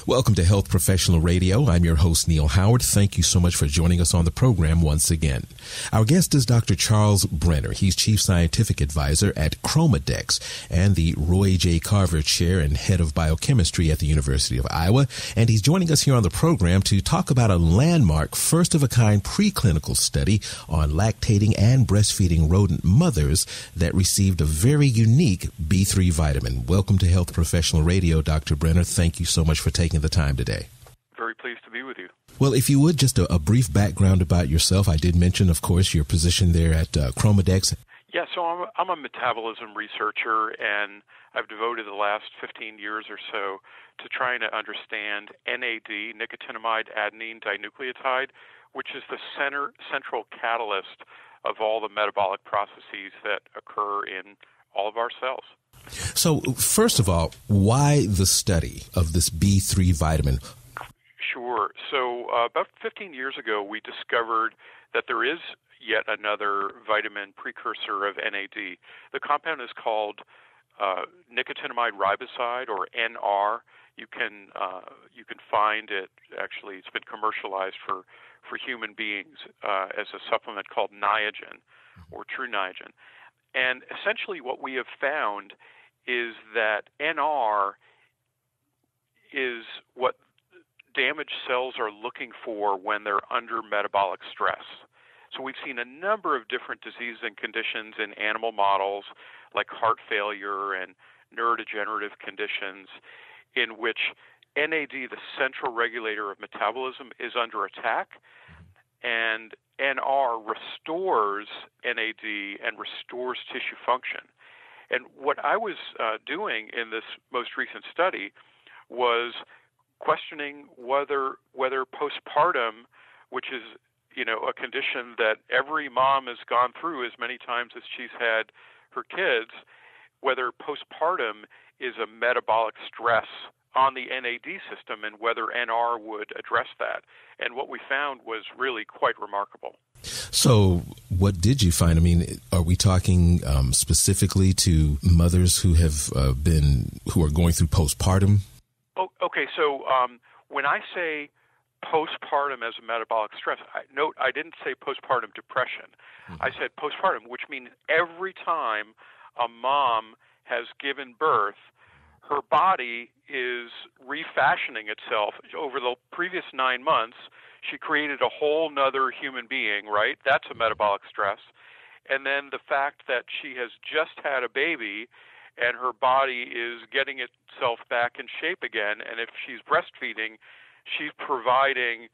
Welcome to Health Professional Radio. I'm your host, Neil Howard. Thank you so much for joining us on the program once again. Our guest is Dr. Charles Brenner. He's Chief Scientific Advisor at ChromaDex and the Roy J. Carver Chair and Head of Biochemistry at the University of Iowa. And he's joining us here on the program to talk about a landmark, first-of-a-kind preclinical study on lactating and breastfeeding rodent mothers that received a very unique B3 vitamin. Welcome to Health Professional Radio, Dr. Brenner. Thank you so much for taking the time today. Very pleased to be with you. Well, if you would, just a brief background about yourself. I did mention, of course, your position there at ChromaDex. Yeah, so I'm a metabolism researcher, and I've devoted the last 15 years or so to trying to understand NAD, nicotinamide adenine dinucleotide, which is the central catalyst of all the metabolic processes that occur in all of our cells. So, first of all, why the study of this B3 vitamin? Sure. So, about 15 years ago, we discovered that there is yet another vitamin precursor of NAD. The compound is called nicotinamide riboside, or NR. You can find it. Actually, it's been commercialized for human beings as a supplement called Niagen, or True Niagen. And essentially what we have found is that NR is what damaged cells are looking for when they're under metabolic stress. So we've seen a number of different diseases and conditions in animal models, like heart failure and neurodegenerative conditions, in which NAD, the central regulator of metabolism, is under attack, and NR restores NAD and restores tissue function. And what I was doing in this most recent study was questioning whether postpartum, which is a condition that every mom has gone through as many times as she's had her kids, whether postpartum is a metabolic stress on the NAD system and whether NR would address that. And what we found was really quite remarkable. So what did you find? I mean, are we talking specifically to mothers who are going through postpartum? Oh, okay. So when I say postpartum as a metabolic stress, note I didn't say postpartum depression. Mm-hmm. I said postpartum, which means every time a mom has given birth, her body is refashioning itself. Over the previous 9 months, she created a whole nother human being, right? That's a metabolic stress. And then the fact that she has just had a baby and her body is getting itself back in shape again, and if she's breastfeeding, she's providing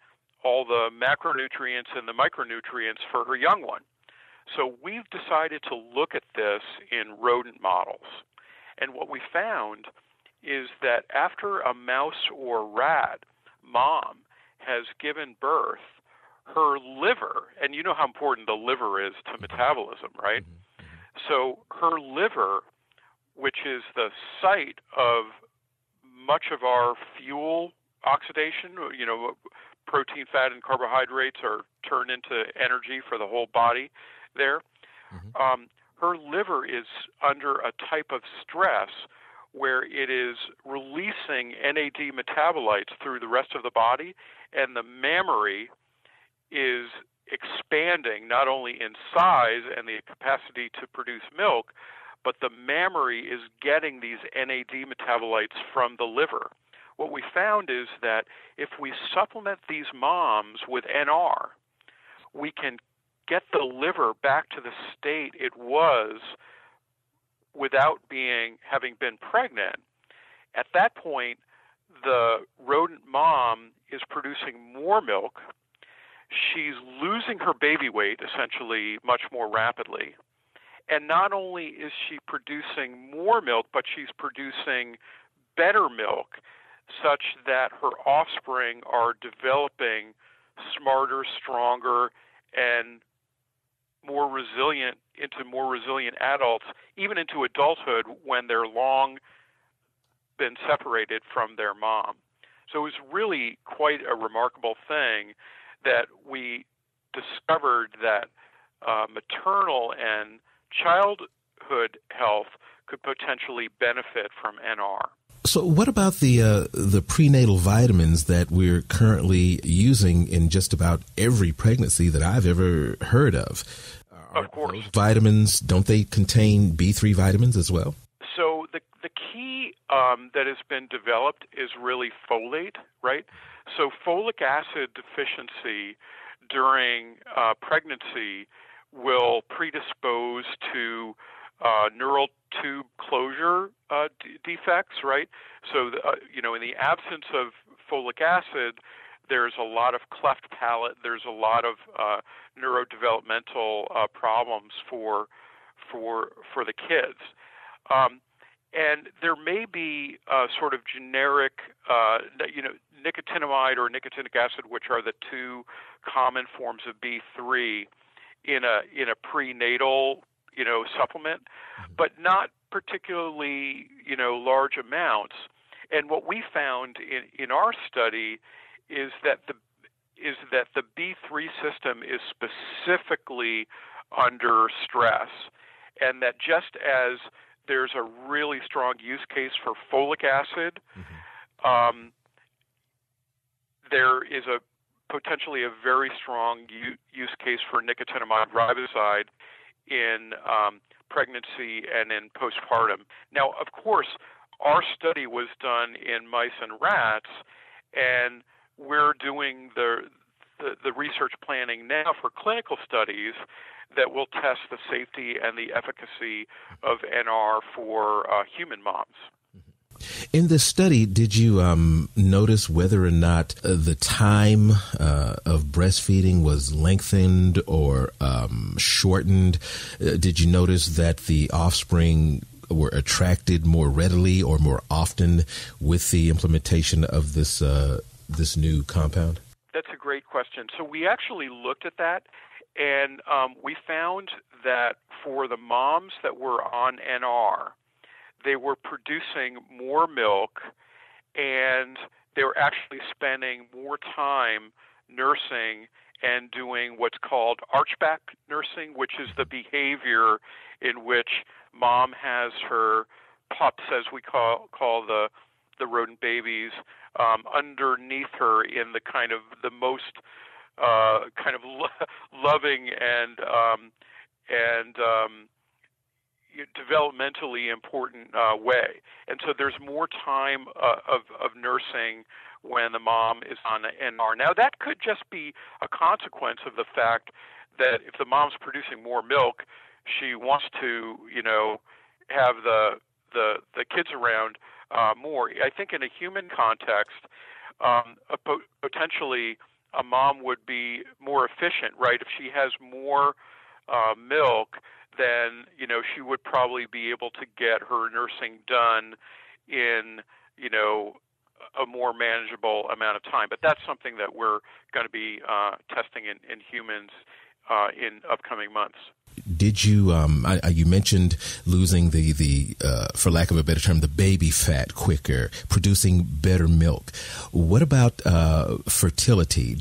all the macronutrients and the micronutrients for her young one. So we've decided to look at this in rodent models. And what we found is that after a mouse or rat mom has given birth, her liver, and you know how important the liver is to metabolism, right? So her liver, which is the site of much of our fuel oxidation, protein, fat, and carbohydrates are turned into energy for the whole body there. Mm-hmm. Her liver is under a type of stress where it is releasing NAD metabolites through the rest of the body, and the mammary is expanding not only in size and the capacity to produce milk, but the mammary is getting these NAD metabolites from the liver. What we found is that if we supplement these moms with NR, we can get the liver back to the state it was without having been pregnant. At that point, the rodent mom is producing more milk. She's losing her baby weight essentially much more rapidly. And not only is she producing more milk, but she's producing better milk such that her offspring are developing smarter, stronger, and more resilient adults, even into adulthood when they're long been separated from their mom. So it was really quite a remarkable thing that we discovered that maternal and childhood health could potentially benefit from NR. So what about the prenatal vitamins that we're currently using in just about every pregnancy that I've ever heard of? Of course. Those vitamins, don't they contain B3 vitamins as well? So the key that has been developed is really folate, right? So folic acid deficiency during pregnancy will predispose to neural tube closure defects, right? So, in the absence of folic acid, there's a lot of cleft palate. There's a lot of neurodevelopmental problems for the kids. And there may be sort of generic, nicotinamide or nicotinic acid, which are the two common forms of B3 in a prenatal, supplement, but not particularly, large amounts. And what we found in our study is that the B3 system is specifically under stress, and that just as there's a really strong use case for folic acid, there is potentially a very strong use case for nicotinamide riboside in pregnancy and in postpartum. Now, of course, our study was done in mice and rats, and we're doing the research planning now for clinical studies that will test the safety and the efficacy of NR for human moms. In this study, did you notice whether or not the time of breastfeeding was lengthened or shortened? Did you notice that the offspring were attracted more readily or more often with the implementation of this new compound? That's a great question. So we actually looked at that, and we found that for the moms that were on NR, they were producing more milk, and they were actually spending more time nursing and doing what's called archback nursing, which is the behavior in which mom has her pups, as we call the rodent babies, underneath her in the kind of the most loving and developmentally important way. And so there's more time of nursing when the mom is on NR. Now, that could just be a consequence of the fact that if the mom's producing more milk, she wants to, have the kids around more. I think in a human context, potentially a mom would be more efficient, right? If she has more milk, then she would probably be able to get her nursing done in a more manageable amount of time. But that's something that we're going to be testing in humans in upcoming months. Did you you mentioned losing the for lack of a better term, the baby fat quicker, producing better milk. What about fertility?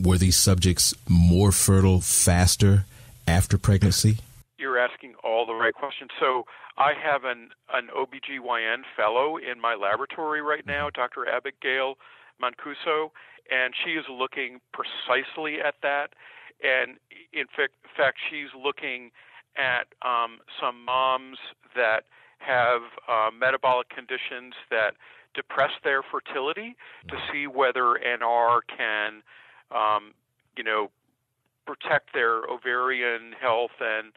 Were these subjects more fertile faster after pregnancy? You're asking all the right questions. So I have an OBGYN fellow in my laboratory right now, Dr. Abigail Mancuso, and she is looking precisely at that. And in fact, she's looking at some moms that have metabolic conditions that depress their fertility to see whether NR can, protect their ovarian health and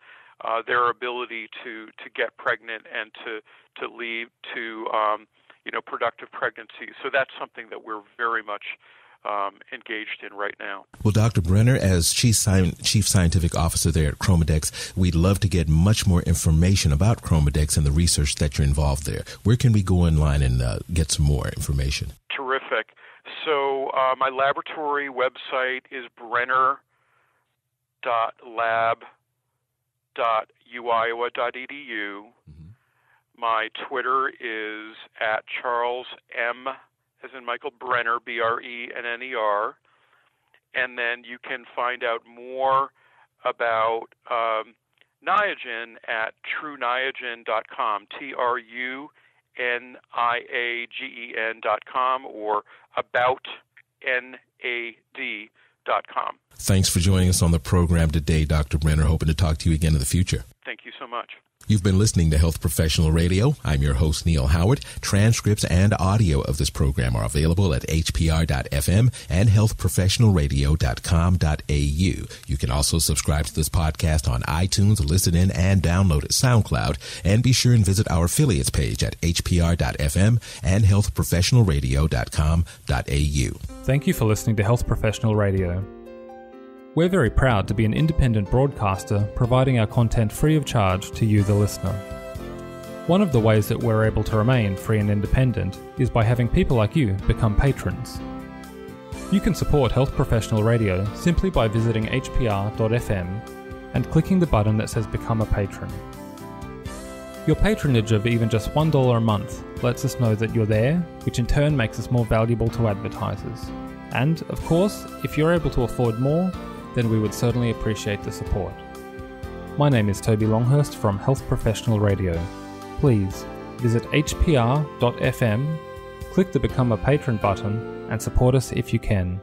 their ability to get pregnant and to lead to productive pregnancy. So that's something that we're very much engaged in right now. Well, Dr. Brenner, as Chief Scientific Officer there at ChromaDex, we'd love to get much more information about ChromaDex and the research that you're involved there. Where can we go online and get some more information? Terrific. So my laboratory website is brenner.lab.uiowa.edu. My Twitter is at Charles M., as in Michael Brenner, Brenner. And then you can find out more about Niagen at TrueNiagen.com, TruNiagen.com. niagen.com or aboutnad.com. Thanks for joining us on the program today, Dr. Brenner. Hoping to talk to you again in the future. Thank you so much. You've been listening to Health Professional Radio. I'm your host, Neil Howard. Transcripts and audio of this program are available at hpr.fm and healthprofessionalradio.com.au. You can also subscribe to this podcast on iTunes, listen in, and download at SoundCloud. And be sure and visit our affiliates page at hpr.fm and healthprofessionalradio.com.au. Thank you for listening to Health Professional Radio. We're very proud to be an independent broadcaster providing our content free of charge to you, the listener. One of the ways that we're able to remain free and independent is by having people like you become patrons. You can support Health Professional Radio simply by visiting hpr.fm and clicking the button that says Become a Patron. Your patronage of even just $1 a month lets us know that you're there, which in turn makes us more valuable to advertisers. And, of course, if you're able to afford more, then we would certainly appreciate the support. My name is Toby Longhurst from Health Professional Radio. Please visit hpr.fm, click the Become a Patron button, and support us if you can.